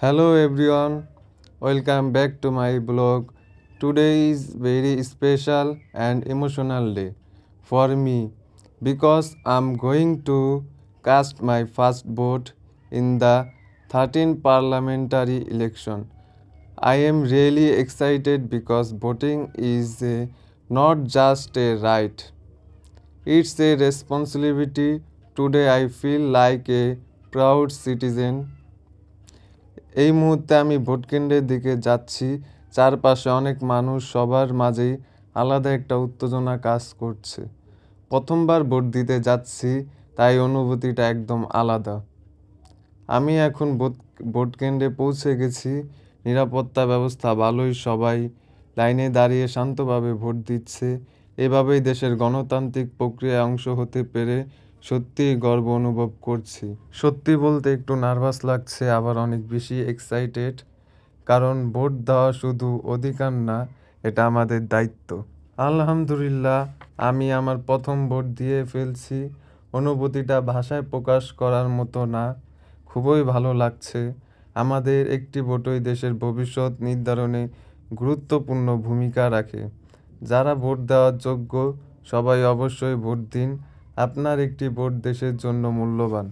Hello everyone, welcome back to my blog. Today is very special and emotional day for me because I'm going to cast my first vote in the 13th parliamentary election. I am really excited because voting is not just a right, it's a responsibility. Today I feel like a proud citizen. এই মুহূর্তে আমি ভোটকেন্দ্রের দিকে যাচ্ছি। চারপাশে অনেক মানুষ, সবার মাঝেই আলাদা একটা উত্তেজনা কাজ করছে। প্রথমবার ভোট দিতে যাচ্ছি, তাই অনুভূতিটা একদম আলাদা। আমি এখন ভোটকেন্দ্রে পৌঁছে গেছি। নিরাপত্তা ব্যবস্থা ভালোই, সবাই লাইনে দাঁড়িয়ে শান্তভাবে ভোট দিচ্ছে। এভাবেই দেশের গণতান্ত্রিক প্রক্রিয়ায় অংশ হতে পেরে সত্যিই গর্ব অনুভব করছি। সত্যি বলতে একটু নার্ভাস লাগছে, আবার অনেক বেশি এক্সাইটেড, কারণ ভোট দেওয়া শুধু অধিকার না, এটা আমাদের দায়িত্ব। আলহামদুলিল্লাহ, আমি আমার প্রথম ভোট দিয়ে ফেলছি। অনুভূতিটা ভাষায় প্রকাশ করার মতো না, খুবই ভালো লাগছে। আমাদের একটি ভোটই দেশের ভবিষ্যৎ নির্ধারণে গুরুত্বপূর্ণ ভূমিকা রাখে। যারা ভোট দেওয়ার যোগ্য, সবাই অবশ্যই ভোট দিন। আপনার একটি ভোট দেশের জন্য মূল্যবান।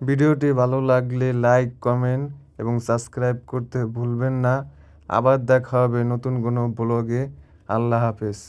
ভিডিওটি ভালো লাগলে লাইক, কমেন্ট এবং সাবস্ক্রাইব করতে ভুলবেন না। আবার দেখা হবে নতুন কোনো ব্লগে। আল্লাহ হাফেজ।